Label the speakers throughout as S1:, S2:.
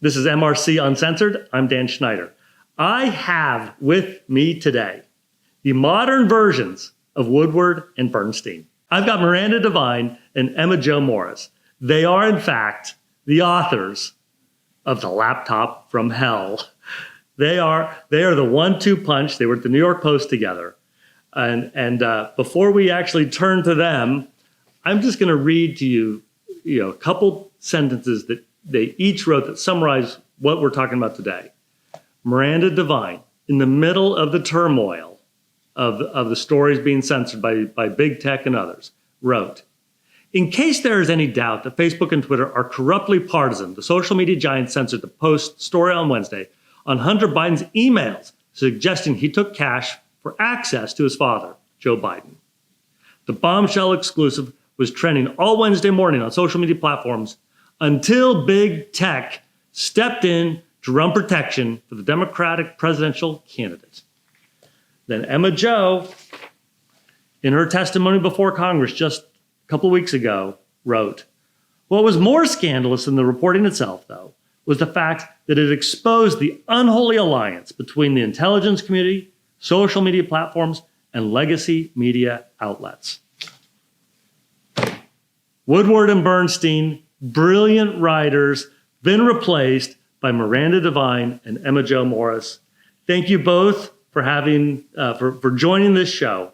S1: This is MRC UnCensored. I'm Dan Schneider. I have with me today the modern versions of Woodward and Bernstein. I've got Miranda Devine and Emma Jo Morris. They are, in fact, the authors of The Laptop from Hell. They are the 1-2 punch. They were at the New York Post together. And before we actually turn to them, I'm just going to read to you, a couple sentences that they each wrote that summarize what we're talking about today. Miranda Devine, in the middle of the turmoil of the stories being censored by big tech and others, wrote, "In case there is any doubt that Facebook and Twitter are corruptly partisan, the social media giant censored the Post story on Wednesday on Hunter Biden's emails suggesting he took cash for access to his father, Joe Biden. The bombshell exclusive was trending all Wednesday morning on social media platforms until big tech stepped in to run protection for the Democratic presidential candidate." Then Emma Jo, in her testimony before Congress just a couple weeks ago, wrote, "What was more scandalous than the reporting itself, though, was the fact that it exposed the unholy alliance between the intelligence community, social media platforms, and legacy media outlets." Woodward and Bernstein, brilliant writers, been replaced by Miranda Devine and Emma Jo Morris. Thank you both for having for joining this show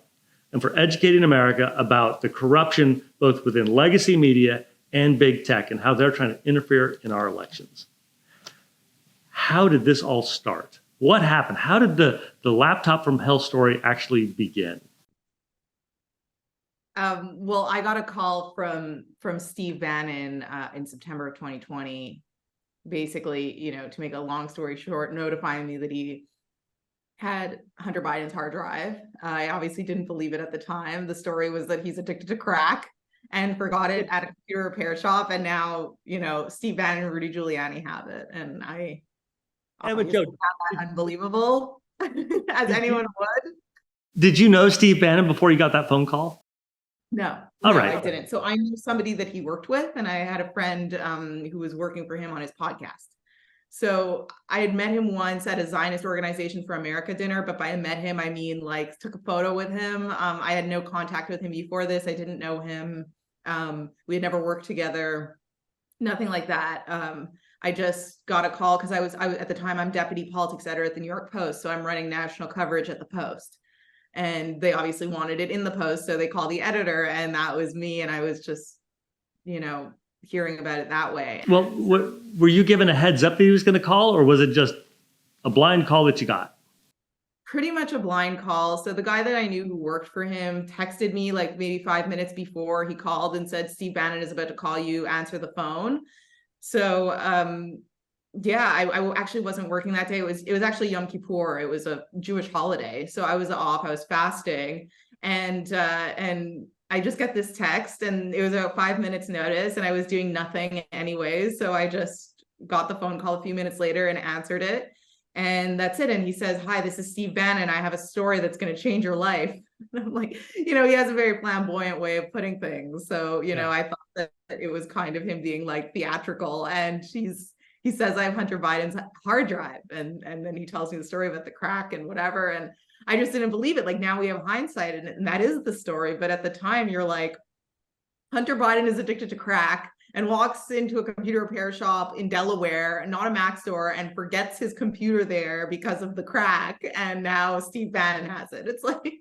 S1: and for educating America about the corruption both within legacy media and big tech and how they're trying to interfere in our elections. How did this all start? What happened? How did the Laptop from Hell story actually begin?
S2: Well, I got a call from Steve Bannon in September of 2020, basically, to make a long story short, notifying me that he had Hunter Biden's hard drive. I obviously didn't believe it at the time. The story was that he's addicted to crack and forgot it at a computer repair shop. And now, Steve Bannon and Rudy Giuliani have it. And I found that unbelievable, as anyone would.
S1: Did you know Steve Bannon before you got that phone call?
S2: No,
S1: right.
S2: I didn't. So I knew somebody that he worked with, and I had a friend who was working for him on his podcast. So I had met him once at a Zionist Organization for America dinner, but by I met him, I mean took a photo with him. I had no contact with him before this. I didn't know him. We had never worked together, nothing like that. I just got a call because I was at the time I'm deputy politics editor at the New York Post, so I'm running national coverage at the Post. And they obviously wanted it in the Post, so they called the editor, and that was me. And I was just, hearing about it that way.
S1: Well, were you given a heads up that he was going to call, or was it just a blind call that you got?
S2: Pretty much a blind call. So the guy that I knew who worked for him texted me maybe 5 minutes before he called and said, "Steve Bannon is about to call you, answer the phone." So, I actually wasn't working that day. It was actually Yom Kippur. It was a Jewish holiday. So I was off, I was fasting, and I just got this text, and it was about 5 minutes notice, and I was doing nothing anyways. So I just got the phone call a few minutes later and answered it. And that's it. And he says, "Hi, this is Steve Bannon. I have a story that's going to change your life." And I'm like, he has a very flamboyant way of putting things. So, I thought that it was kind of him being theatrical. And he says, "I have Hunter Biden's hard drive." And then he tells me the story about the crack and whatever. And I just didn't believe it. Now we have hindsight, and that is the story. But at the time, you're like, Hunter Biden is addicted to crack and walks into a computer repair shop in Delaware, not a Mac store, and forgets his computer there because of the crack. And now Steve Bannon has it. It's like...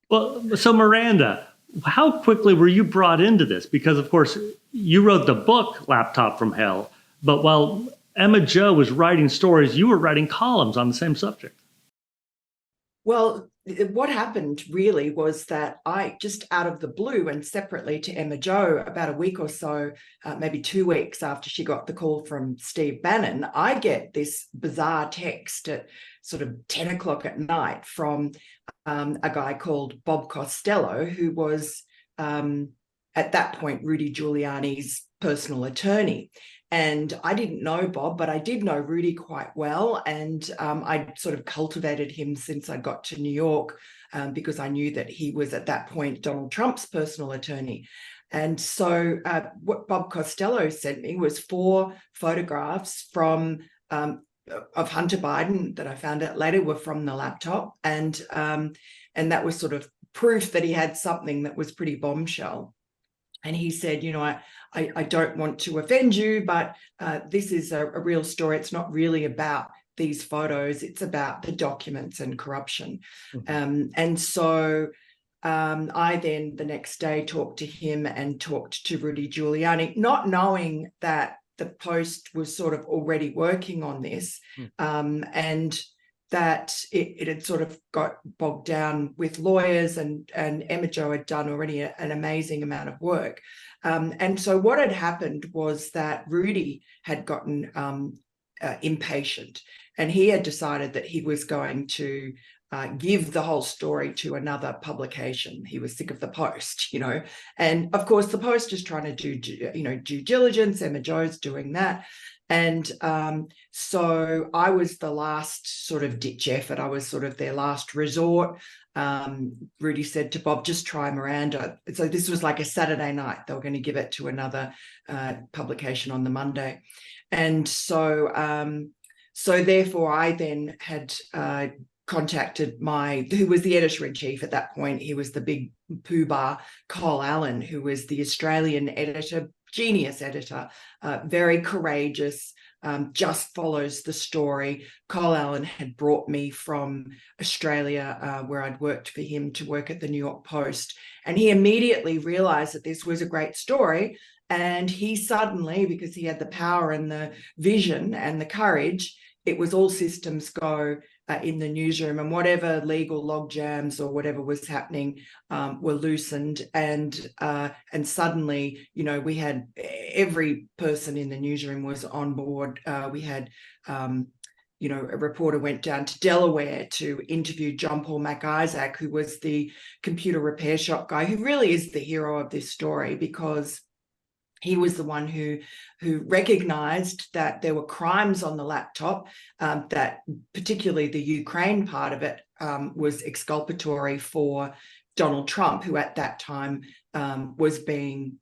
S1: Well, so Miranda, how quickly were you brought into this? Because, of course, you wrote the book, Laptop from Hell, but while Emma Jo was writing stories, you were writing columns on the same subject.
S3: Well, what happened really was that I just out of the blue and separately to Emma Jo about a week or so, maybe 2 weeks after she got the call from Steve Bannon, I get this bizarre text at sort of 10 o'clock at night from a guy called Bob Costello, who was at that point Rudy Giuliani's personal attorney. And I didn't know Bob, but I did know Rudy quite well. And I sort of cultivated him since I got to New York because I knew that he was at that point Donald Trump's personal attorney. And so what Bob Costello sent me was 4 photographs from of Hunter Biden that I found out later were from the laptop, and that was sort of proof that he had something that was pretty bombshell. And he said, you know, I don't want to offend you, but this is a real story. It's not really about these photos. It's about the documents and corruption.
S1: Mm-hmm.
S3: And so I then the next day talked to him and talked to Rudy Giuliani, not knowing that the Post was sort of already working on this, and that it had sort of got bogged down with lawyers, and Emma Jo had done already an amazing amount of work. And so what had happened was that Rudy had gotten impatient, and he had decided that he was going to give the whole story to another publication. He was sick of the Post, you know, and of course the Post is trying to do, due diligence. Emma Jo's doing that. And so I was the last sort of ditch effort. I was sort of their last resort. Rudy said to Bob, just try Miranda. So this was like a Saturday night. They were going to give it to another publication on the Monday. And so, therefore I then had contacted who was the editor-in-chief at that point. He was the big poobah, Cole Allen, who was the Australian editor, genius editor, very courageous, just follows the story. Cole Allen had brought me from Australia, where I'd worked for him, to work at the New York Post. And he immediately realized that this was a great story. And he suddenly, because he had the power and the vision and the courage, it was all systems go in the newsroom, and whatever legal log jams or whatever was happening were loosened, and suddenly, you know, we had every person in the newsroom was on board. We had, a reporter went down to Delaware to interview John Paul McIsaac, who was the computer repair shop guy, who really is the hero of this story, because he was the one who recognized that there were crimes on the laptop, that particularly the Ukraine part of it was exculpatory for Donald Trump, who at that time was being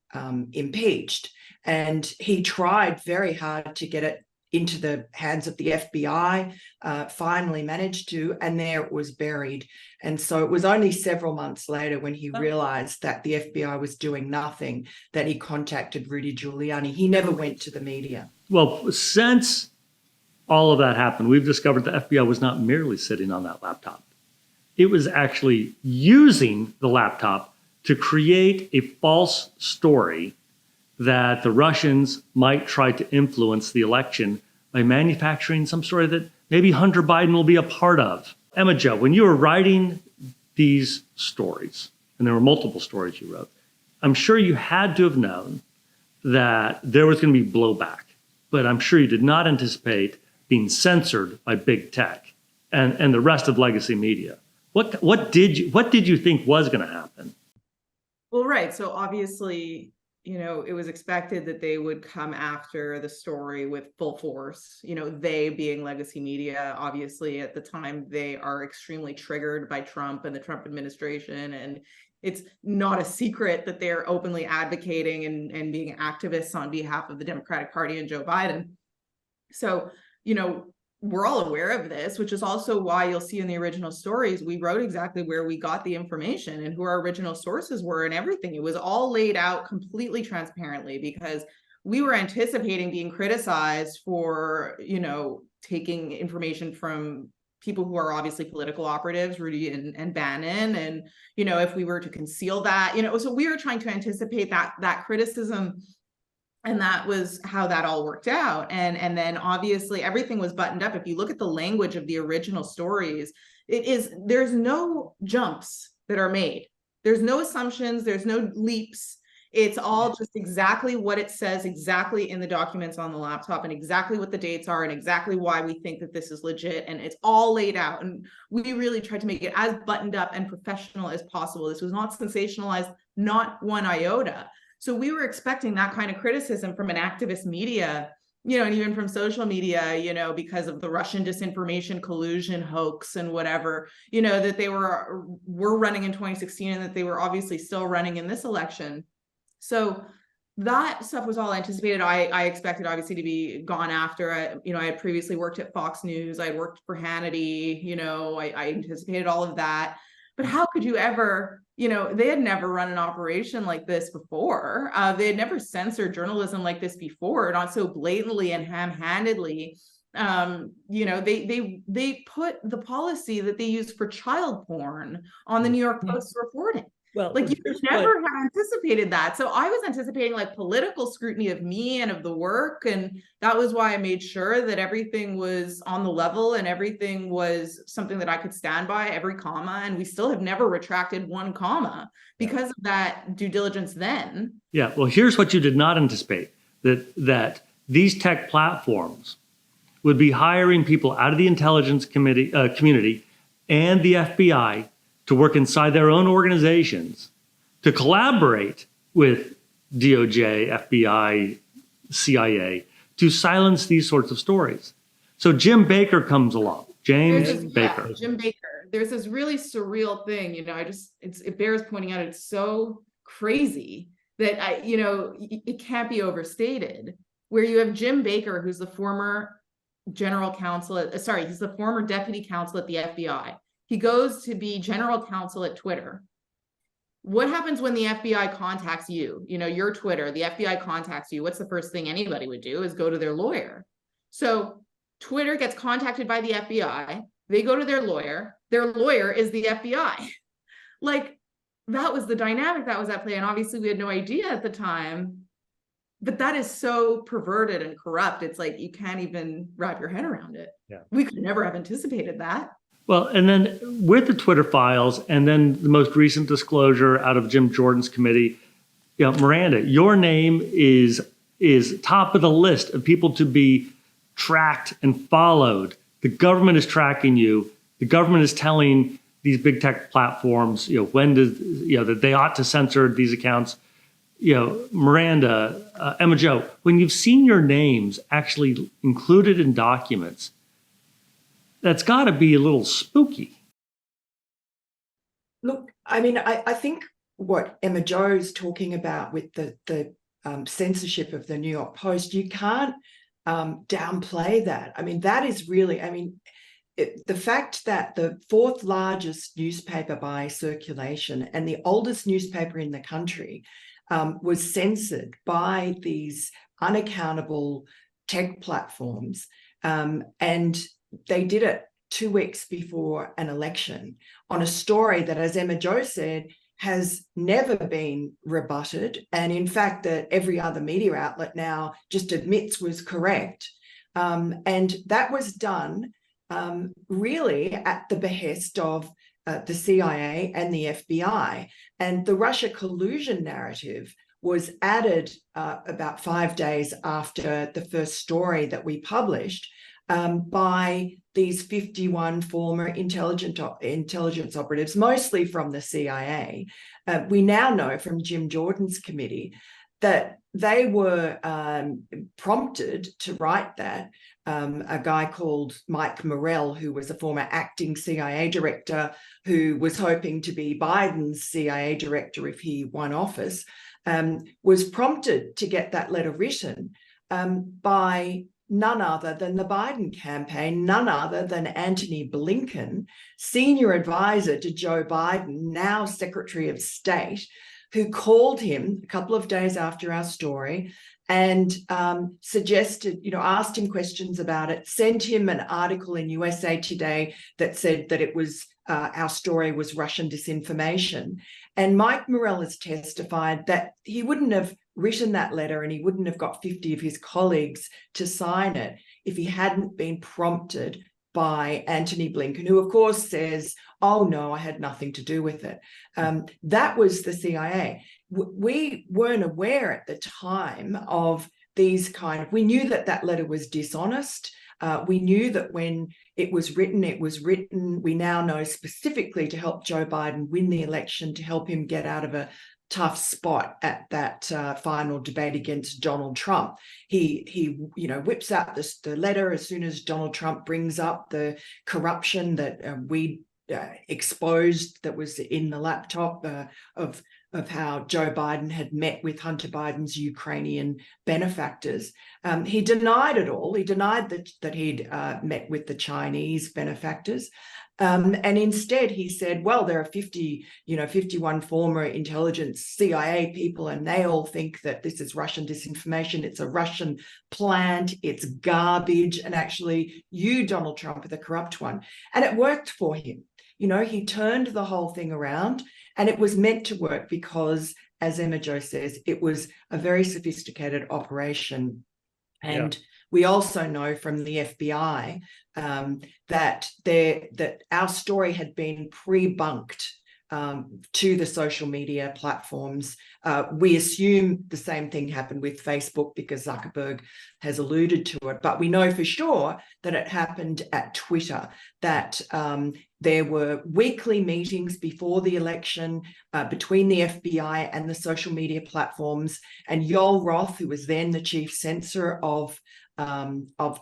S3: impeached. And he tried very hard to get it into the hands of the FBI, finally managed to, and there it was buried. And so it was only several months later, when he realized that the FBI was doing nothing, that he contacted Rudy Giuliani. He never went to the media.
S1: Well, since all of that happened, we've discovered the FBI was not merely sitting on that laptop. It was actually using the laptop to create a false story that the Russians might try to influence the election by manufacturing some story that maybe Hunter Biden will be a part of. Emma Jo, when you were writing these stories, and there were multiple stories you wrote, I'm sure you had to have known that there was going to be blowback, but I'm sure you did not anticipate being censored by big tech and the rest of legacy media. What did you think was going to happen?
S2: Well, right. So obviously, it was expected that they would come after the story with full force. They being legacy media, obviously at the time, they are extremely triggered by Trump and the Trump administration. And it's not a secret that they're openly advocating and being activists on behalf of the Democratic Party and Joe Biden. So, we're all aware of this, which is also why you'll see in the original stories, we wrote exactly where we got the information and who our original sources were and everything. It was all laid out completely transparently, because we were anticipating being criticized for, taking information from people who are obviously political operatives, Rudy and Bannon. And, if we were to conceal that, so we were trying to anticipate that criticism. And that was how that all worked out. And then obviously everything was buttoned up. If you look at the language of the original stories, there's no jumps that are made. There's no assumptions. There's no leaps. It's all just exactly what it says, exactly in the documents on the laptop, and exactly what the dates are, and exactly why we think that this is legit. And it's all laid out. And we really tried to make it as buttoned up and professional as possible. This was not sensationalized, not one iota. So we were expecting that kind of criticism from an activist media, and even from social media, because of the Russian disinformation collusion hoax and whatever, that they were running in 2016 and that they were obviously still running in this election. So, that stuff was all anticipated. I expected obviously to be gone after. I had previously worked at Fox News. I worked for Hannity. I anticipated all of that. But how could you ever, they had never run an operation like this before. They had never censored journalism like this before, not so blatantly and ham-handedly. They put the policy that they use for child porn on the New York Post's reporting.
S1: Well,
S2: like you could never have anticipated that. So I was anticipating like political scrutiny of me and of the work. And that was why I made sure that everything was on the level and everything was something that I could stand by, every comma. And we still have never retracted one comma because of that due diligence then.
S1: Yeah, well, here's what you did not anticipate, that these tech platforms would be hiring people out of the intelligence community and the FBI to work inside their own organizations, to collaborate with DOJ, FBI, CIA, to silence these sorts of stories. So Jim Baker comes along, James Baker.
S2: Yeah, Jim Baker. There's this really surreal thing, it bears pointing out, it's so crazy that it can't be overstated, where you have Jim Baker, who's the former general counsel he's the former deputy counsel at the FBI. He goes to be general counsel at Twitter. What happens when the FBI contacts you? Your Twitter, the FBI contacts you. What's the first thing anybody would do is go to their lawyer. So Twitter gets contacted by the FBI. They go to their lawyer. Their lawyer is the FBI. Like, that was the dynamic that was at play. And obviously we had no idea at the time, but that is so perverted and corrupt. It's like, you can't even wrap your head around it.
S1: Yeah.
S2: We could never have anticipated that.
S1: Well, and then with the Twitter files and then the most recent disclosure out of Jim Jordan's committee, Miranda, your name is top of the list of people to be tracked and followed. The government is tracking you. The government is telling these big tech platforms, that they ought to censor these accounts. Miranda, Emma Jo, when you've seen your names actually included in documents, that's got to be a little spooky.
S3: Look, I think what Emma Jo's talking about with the censorship of the New York Post, you can't downplay that. That is really, the fact that the fourth largest newspaper by circulation and the oldest newspaper in the country was censored by these unaccountable tech platforms, and they did it 2 weeks before an election on a story that, as Emma Jo said, has never been rebutted. And in fact, that every other media outlet now just admits was correct. And that was done really at the behest of the CIA and the FBI. And the Russia collusion narrative was added about 5 days after the first story that we published, by these 51 former intelligence operatives, mostly from the CIA. We now know from Jim Jordan's committee that they were prompted to write that. A guy called Mike Morell, who was a former acting CIA director, who was hoping to be Biden's CIA director if he won office, was prompted to get that letter written by none other than the Biden campaign, none other than Antony Blinken, senior advisor to Joe Biden, now Secretary of State, who called him a couple of days after our story and suggested, asked him questions about it, sent him an article in USA Today that said that it was our story was Russian disinformation. And Mike Morell has testified that he wouldn't have written that letter and he wouldn't have got 50 of his colleagues to sign it if he hadn't been prompted by Antony Blinken, who of course says, oh no, I had nothing to do with it. That was the CIA. We weren't aware at the time of these we knew that that letter was dishonest. We knew that when it was written. We now know specifically to help Joe Biden win the election, to help him get out of a tough spot at that final debate against Donald Trump. He whips out the letter as soon as Donald Trump brings up the corruption that we exposed that was in the laptop of of how Joe Biden had met with Hunter Biden's Ukrainian benefactors. He denied it all. He denied that he'd met with the Chinese benefactors. And instead he said, well, there are 51 former intelligence CIA people, and they all think that this is Russian disinformation. It's a Russian plant. It's garbage. And actually, you, Donald Trump, are the corrupt one. And it worked for him. He turned the whole thing around, and it was meant to work because, as Emma Jo says, it was a very sophisticated operation. And we also know from the FBI that our story had been pre-bunked to the social media platforms. We assume the same thing happened with Facebook because Zuckerberg has alluded to it, but we know for sure that it happened at Twitter, that there were weekly meetings before the election between the FBI and the social media platforms. And Yoel Roth, who was then the chief censor of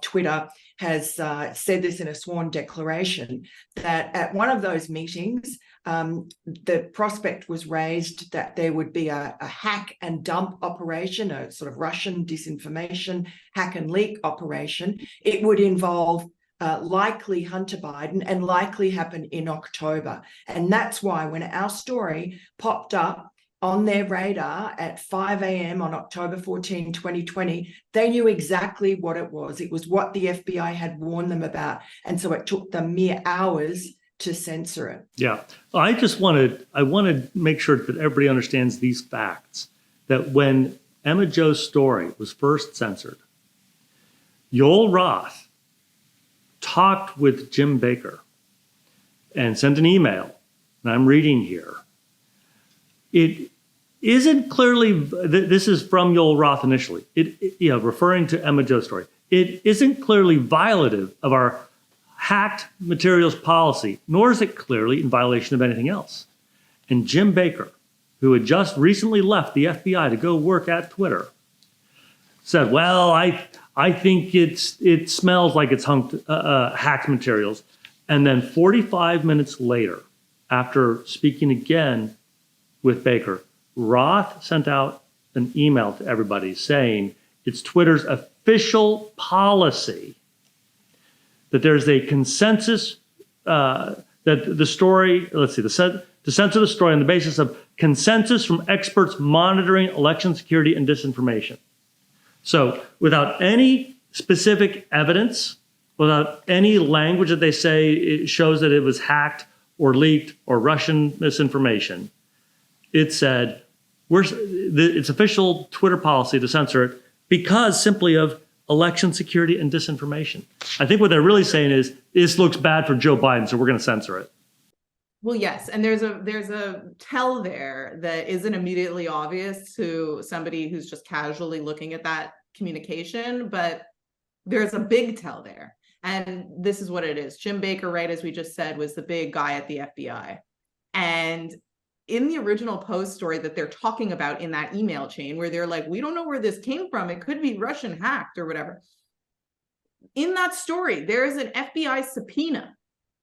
S3: Twitter, has said this in a sworn declaration, that at one of those meetings, the prospect was raised that there would be a hack and dump operation, a sort of Russian disinformation hack and leak operation. It would involve likely Hunter Biden and likely happen in October. And that's why when our story popped up on their radar at 5 a.m. on October 14, 2020, they knew exactly what it was. It was what the FBI had warned them about. And so it took them mere hours to censor it.
S1: Yeah. I want to make sure that everybody understands these facts, that when Emma Jo's story was first censored, Yoel Roth talked with Jim Baker and sent an email, and I'm reading here. It isn't clearly, this is from Yoel Roth initially, referring to Emma Jo's story. It isn't clearly violative of our hacked materials policy, nor is it clearly in violation of anything else. And Jim Baker, who had just recently left the FBI to go work at Twitter, said, well, I think it smells like it's hacked materials. And then 45 minutes later, after speaking again with Baker, Roth sent out an email to everybody saying it's Twitter's official policy that there's a consensus that the story, to censor the story on the basis of consensus from experts monitoring election security and disinformation. So without any specific evidence, without any language that they say it shows that it was hacked or leaked or Russian misinformation, it said it's official Twitter policy to censor it because simply of election security and disinformation. I think what they're really saying is this looks bad for Joe Biden, so we're going to censor it.
S2: Well, yes, and there's a tell there that isn't immediately obvious to somebody who's just casually looking at that communication, but there's a big tell there. And this is what it is. Jim Baker, right, as we just said, was the big guy at the FBI. And in the original post story that they're talking about in that email chain, where they're like, we don't know where this came from, it could be Russian hacked or whatever. In that story, there is an FBI subpoena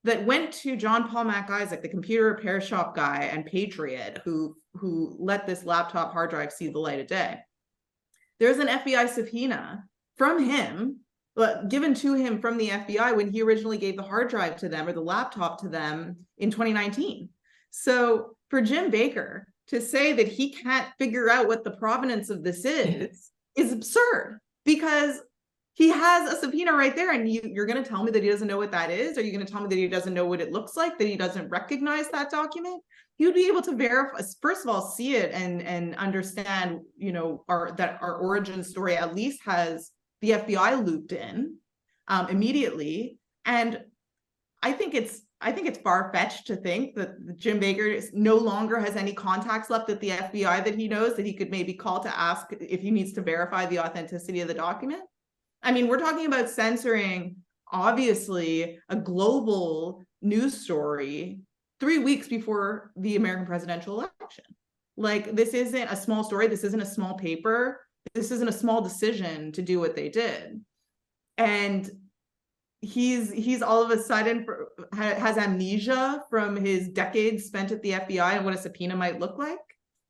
S2: that went to John Paul MacIsaac, the computer repair shop guy and patriot who let this laptop hard drive see the light of day. There's an FBI subpoena from him, given to him from the FBI when he originally gave the hard drive to them or the laptop to them in 2019. So for Jim Baker to say that he can't figure out what the provenance of this is absurd, because he has a subpoena right there, and you're going to tell me that he doesn't know what that is? Are you going to tell me that he doesn't know what it looks like, that he doesn't recognize that document? He would be able to verify, first of all, see it and understand, that our origin story at least has the FBI looped in immediately. And I think it's far-fetched to think that Jim Baker no longer has any contacts left at the FBI that he knows that he could maybe call to ask if he needs to verify the authenticity of the document. I mean, we're talking about censoring, obviously, a global news story 3 weeks before the American presidential election. Like, this isn't a small story. This isn't a small paper. This isn't a small decision to do what they did. And he's all of a sudden has amnesia from his decades spent at the FBI and what a subpoena might look like.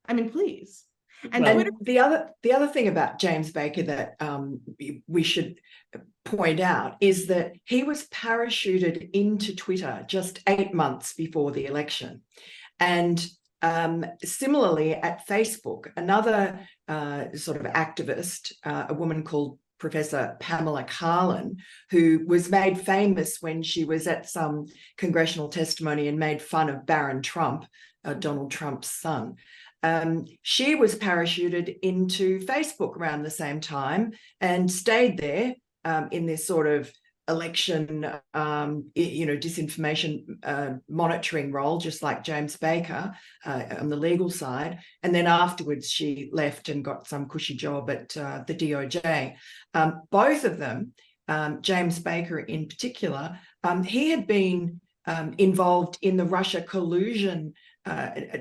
S2: I mean, please. And
S1: Well,
S2: Twitter,
S3: the other thing about James Baker that we should point out is that he was parachuted into Twitter just 8 months before the election. And similarly at Facebook, another sort of activist, a woman called Professor Pamela Carlin, who was made famous when she was at some congressional testimony and made fun of Barron Trump, Donald Trump's son. She was parachuted into Facebook around the same time and stayed there in this sort of election, disinformation monitoring role, just like James Baker on the legal side. And then afterwards, she left and got some cushy job at the DOJ. Both of them, James Baker in particular, he had been involved in the Russia collusion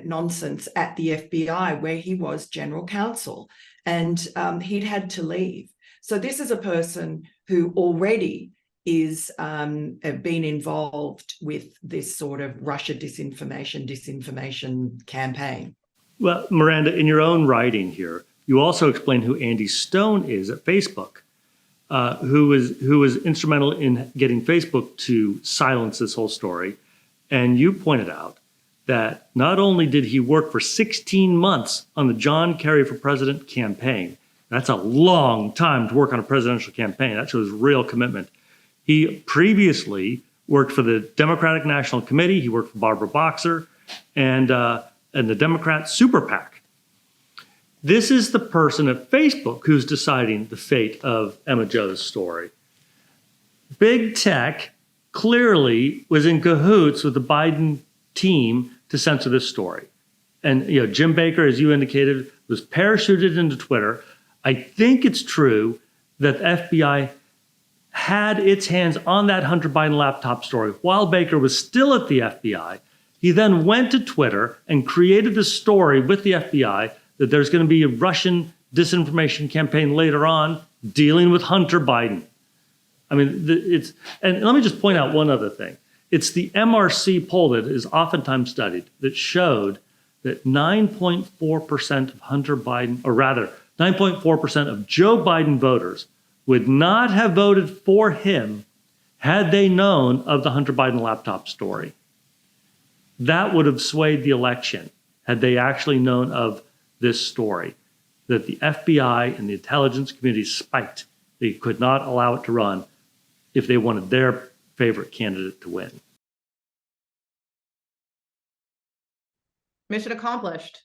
S3: nonsense at the FBI, where he was general counsel, and he'd had to leave. So this is a person who already is been involved with this sort of Russia disinformation campaign.
S1: Well, Miranda, in your own writing here, you also explain who Andy Stone is at Facebook, who was instrumental in getting Facebook to silence this whole story. And you pointed out that not only did he work for 16 months on the John Kerry for President campaign, that's a long time to work on a presidential campaign. That shows real commitment. He previously worked for the Democratic National Committee. He worked for Barbara Boxer and the Democrat Super PAC. This is the person at Facebook who's deciding the fate of Emma Jo's story. Big Tech clearly was in cahoots with the Biden team to censor this story. And Jim Baker, as you indicated, was parachuted into Twitter. I think it's true that the FBI had its hands on that Hunter Biden laptop story while Baker was still at the FBI. He then went to Twitter and created a story with the FBI that there's going to be a Russian disinformation campaign later on dealing with Hunter Biden. I mean, and let me just point out one other thing. It's the MRC poll that is oftentimes studied that showed that 9.4% of Hunter Biden, or rather 9.4% of Joe Biden voters would not have voted for him had they known of the Hunter Biden laptop story. That would have swayed the election had they actually known of this story, that the FBI and the intelligence community spiked. They could not allow it to run if they wanted their favorite candidate to win.
S2: mission accomplished.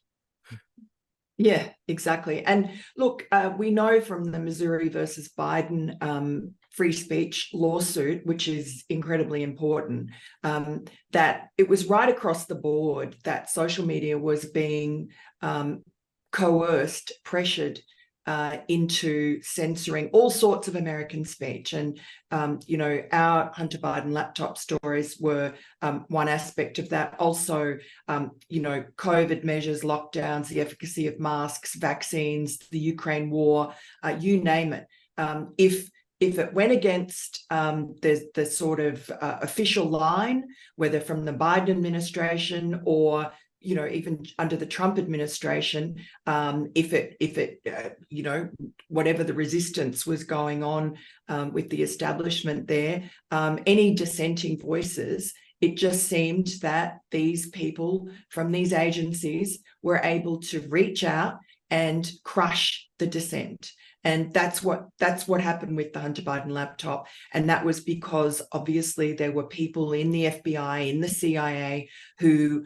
S3: Yeah, exactly. And look, we know from the Missouri versus Biden free speech lawsuit, which is incredibly important, that it was right across the board that social media was being coerced, pressured into censoring all sorts of American speech. And, our Hunter Biden laptop stories were one aspect of that. Also, COVID measures, lockdowns, the efficacy of masks, vaccines, the Ukraine war, you name it. If it went against the sort of official line, whether from the Biden administration or even under the Trump administration, if it whatever the resistance was going on with the establishment there, any dissenting voices, it just seemed that these people from these agencies were able to reach out and crush the dissent. And that's what happened with the Hunter Biden laptop. And that was because obviously there were people in the FBI, in the CIA, who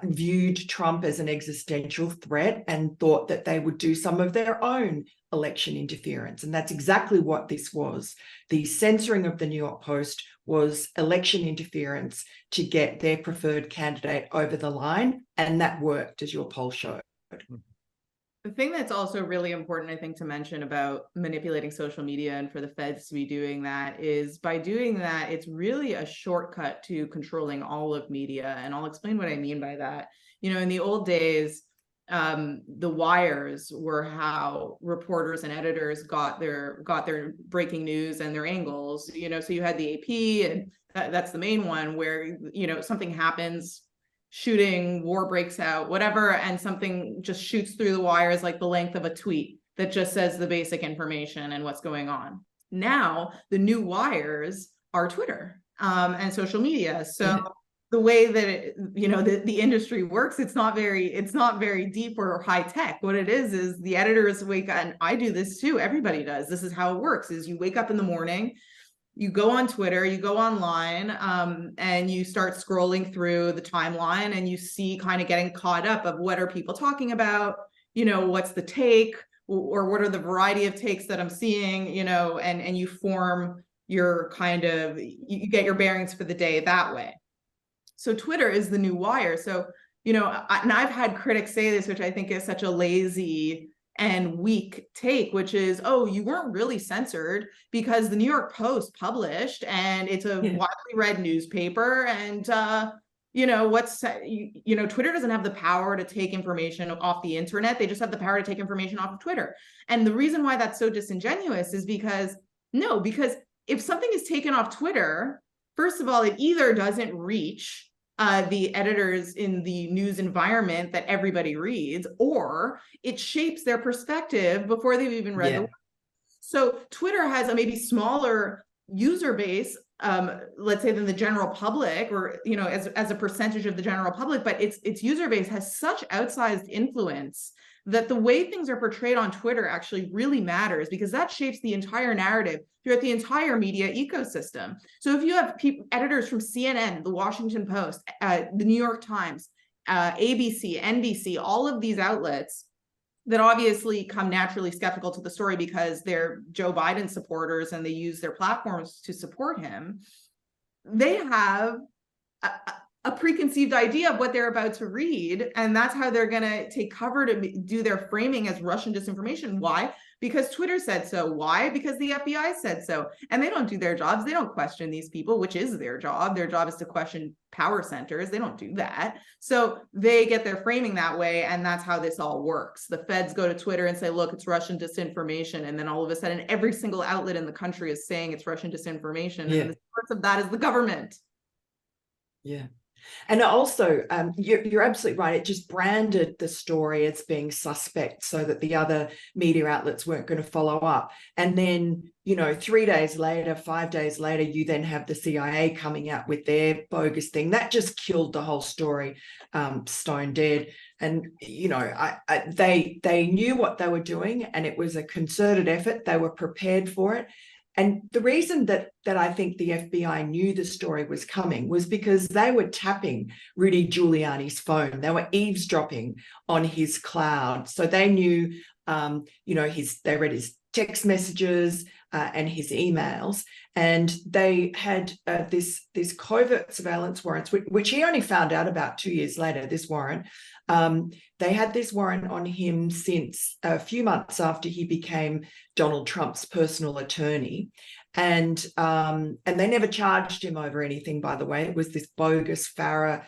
S3: viewed Trump as an existential threat and thought that they would do some of their own election interference. And that's exactly what this was. The censoring of the New York Post was election interference to get their preferred candidate over the line. And that worked, as your poll showed.
S2: The thing that's also really important, I think, to mention about manipulating social media and for the feds to be doing that is by doing that, it's really a shortcut to controlling all of media. And I'll explain what I mean by that. In the old days, the wires were how reporters and editors got their breaking news and their angles. So you had the AP, and that's the main one where, something happens, shooting, war breaks out, whatever, and something just shoots through the wires like the length of a tweet that just says the basic information and what's going on. Now, the new wires are Twitter and social media. So the way that the industry works, it's not very deep or high tech. What it is the editors wake up, and I do this too. Everybody does. This is how it works: is you wake up in the morning, you go on Twitter, you go online, and you start scrolling through the timeline, and you see kind of getting caught up of what are people talking about, what's the take, or what are the variety of takes that I'm seeing, and you form your you get your bearings for the day that way. So Twitter is the new wire. So, and I've had critics say this, which I think is such a lazy and weak take, which is, oh, you weren't really censored because the New York Post published, and it's a widely read newspaper, and Twitter doesn't have the power to take information off the internet. They just have the power to take information off of Twitter. And the reason why that's so disingenuous is because if something is taken off Twitter, first of all, it either doesn't reach the editors in the news environment that everybody reads, or it shapes their perspective before they've even read the work. So Twitter has a maybe smaller user base, let's say, than the general public, or as a percentage of the general public, but its user base has such outsized influence that the way things are portrayed on Twitter actually really matters, because that shapes the entire narrative throughout the entire media ecosystem. So if you have editors from CNN, the Washington Post, the New York Times, ABC, NBC, all of these outlets that obviously come naturally skeptical to the story because they're Joe Biden supporters and they use their platforms to support him, they have a preconceived idea of what they're about to read, and that's how they're going to take cover to do their framing as Russian disinformation. Why? Because Twitter said so. Why? Because the FBI said so. And they don't do their jobs. They don't question these people, which is their job. Their job is to question power centers. They don't do that. So they get their framing that way, and that's how this all works. The feds go to Twitter and say, look, it's Russian disinformation. And then all of a sudden, every single outlet in the country is saying it's Russian disinformation. And the source of that is the government.
S3: Yeah. And also, you're absolutely right. It just branded the story as being suspect so that the other media outlets weren't going to follow up. And then, 3 days later, 5 days later, you then have the CIA coming out with their bogus thing. That just killed the whole story, stone dead. And, they knew what they were doing, and it was a concerted effort. They were prepared for it. And the reason that I think the FBI knew the story was coming was because they were tapping Rudy Giuliani's phone. They were eavesdropping on his cloud. So they knew, they read his text messages and his emails, and they had this covert surveillance warrants, which he only found out about 2 years later, this warrant. They had this warrant on him since a few months after he became Donald Trump's personal attorney. And they never charged him over anything, by the way. It was this bogus FARA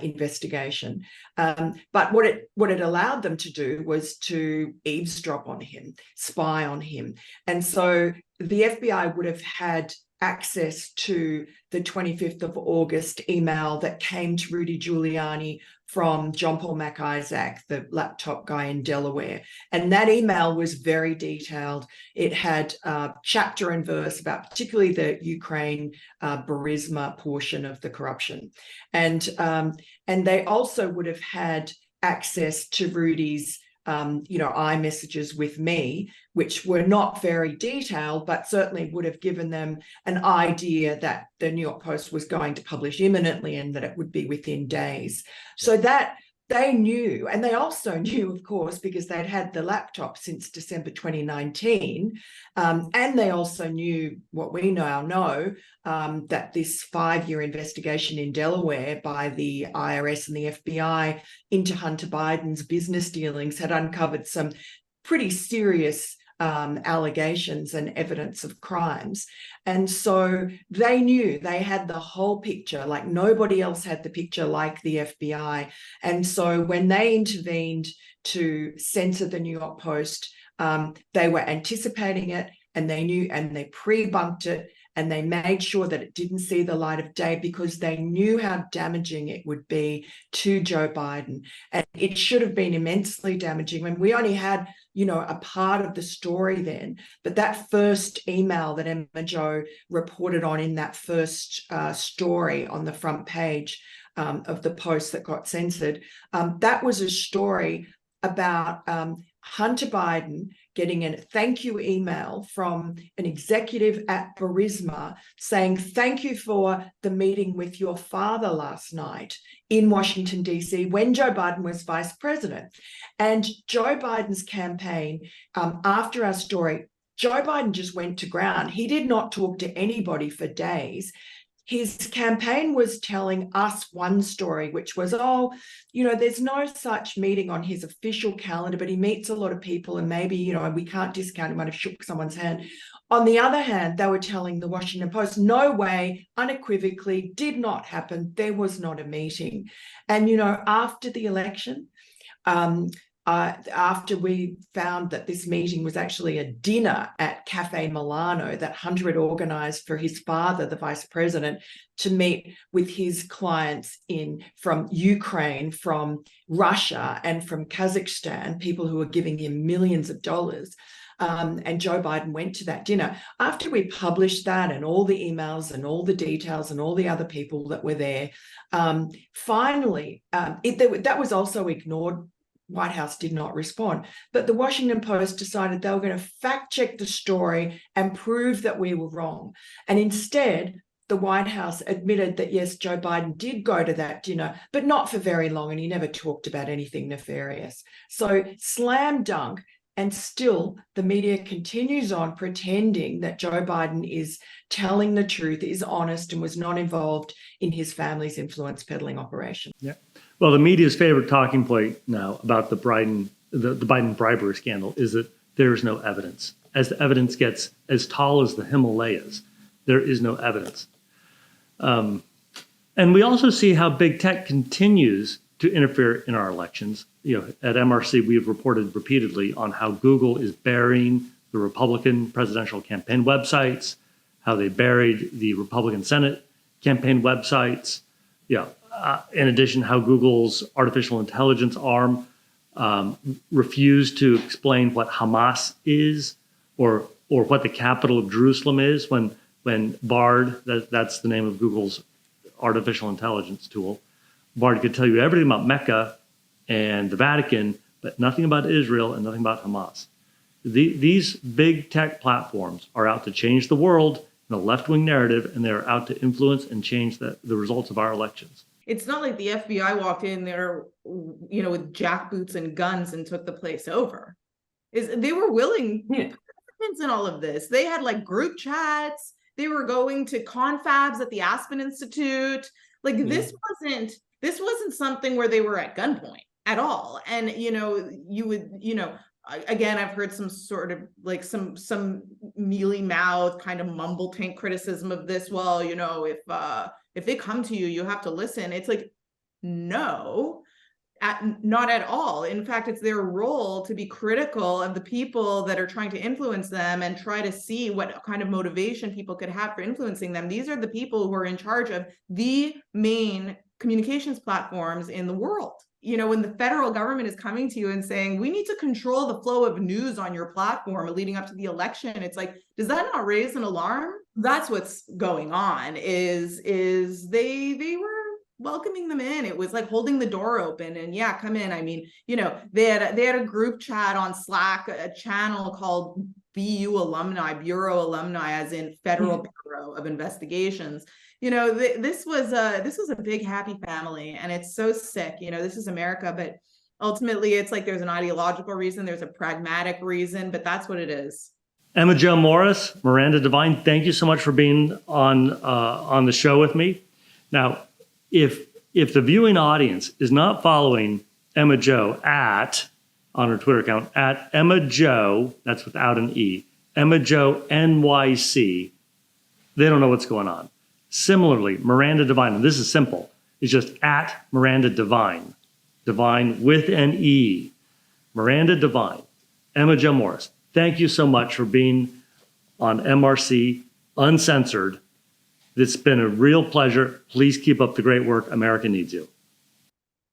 S3: investigation. But what it allowed them to do was to eavesdrop on him, spy on him. And so the FBI would have had access to the 25th of August email that came to Rudy Giuliani from John Paul MacIsaac, the laptop guy in Delaware. And that email was very detailed. It had chapter and verse about particularly the Ukraine Burisma portion of the corruption. And they also would have had access to Rudy's iMessages with me, which were not very detailed, but certainly would have given them an idea that the New York Post was going to publish imminently and that it would be within days. So that they knew, and they also knew, of course, because they'd had the laptop since December 2019, and they also knew what we now know, that this 5-year investigation in Delaware by the IRS and the FBI into Hunter Biden's business dealings had uncovered some pretty serious allegations and evidence of crimes. And so they knew they had the whole picture, like nobody else had the picture like the FBI. And so when they intervened to censor the New York Post, they were anticipating it, and they knew, and they pre-bunked it, and they made sure that it didn't see the light of day because they knew how damaging it would be to Joe Biden. And it should have been immensely damaging when we only had, a part of the story then. But that first email that Emma Jo reported on in that first story on the front page of the post that got censored, that was a story about Hunter Biden getting a thank you email from an executive at Burisma saying, thank you for the meeting with your father last night in Washington, D.C., when Joe Biden was vice president. And Joe Biden's campaign, after our story, Joe Biden just went to ground. He did not talk to anybody for days. His campaign was telling us one story, which was, there's no such meeting on his official calendar, but he meets a lot of people and maybe, we can't discount, he might have shook someone's hand. On the other hand, they were telling the Washington Post, no way, unequivocally, did not happen. There was not a meeting. And, after the election, after we found that this meeting was actually a dinner at Cafe Milano that Hunter had organized for his father, the vice president, to meet with his clients from Ukraine, from Russia, and from Kazakhstan, people who were giving him millions of dollars. And Joe Biden went to that dinner. After we published that and all the emails and all the details and all the other people that were there, finally, that was also ignored. White House did not respond. But the Washington Post decided they were going to fact check the story and prove that we were wrong. And instead, the White House admitted that, yes, Joe Biden did go to that dinner, but not for very long. And he never talked about anything nefarious. So slam dunk. And still, the media continues on pretending that Joe Biden is telling the truth, is honest, and was not involved in his family's influence peddling operation.
S1: Yeah. Well, the media's favorite talking point now about the Biden bribery scandal is that there is no evidence. As the evidence gets as tall as the Himalayas, there is no evidence. And we also see how big tech continues to interfere in our elections. At MRC, we have reported repeatedly on how Google is burying the Republican presidential campaign websites, how they buried the Republican Senate campaign websites. In addition, how Google's artificial intelligence arm refused to explain what Hamas is or what the capital of Jerusalem is when Bard, that's the name of Google's artificial intelligence tool, Bard could tell you everything about Mecca and the Vatican, but nothing about Israel and nothing about Hamas. These big tech platforms are out to change the world in a left-wing narrative, and they're out to influence and change the results of our elections.
S2: It's not like the FBI walked in there, with jackboots and guns and took the place over. They were willing participants in all of this. They had like group chats. They were going to confabs at the Aspen Institute. This wasn't something where they were at gunpoint at all. And you would again, I've heard some sort of some mealy mouth kind of mumble tank criticism of this. Well, if they come to you, you have to listen. It's like, no, not at all. In fact, it's their role to be critical of the people that are trying to influence them and try to see what kind of motivation people could have for influencing them. These are the people who are in charge of the main communications platforms in the world. When the federal government is coming to you and saying, we need to control the flow of news on your platform leading up to the election, it's like, does that not raise an alarm? That's what's going on, is they were welcoming them in. It was like holding the door open and come in. I mean, they had a group chat on Slack, a channel called BU Alumni, Bureau Alumni, as in Federal Bureau of Investigations. This was a big happy family, and it's so sick. This is America, but ultimately it's like there's an ideological reason, there's a pragmatic reason, but that's what it is.
S1: Emma Jo Morris, Miranda Devine, thank you so much for being on the show with me. Now, if the viewing audience is not following Emma Jo on her Twitter account at Emma Jo, that's without an E, Emma Jo NYC, they don't know what's going on. Similarly, Miranda Devine, and this is simple, is just at Miranda Devine, Devine with an E. Miranda Devine, Emma Jo Morris, thank you so much for being on MRC Uncensored. It's been a real pleasure. Please keep up the great work. America needs you.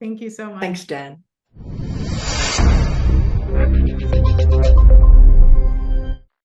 S2: Thank you so much.
S3: Thanks, Dan.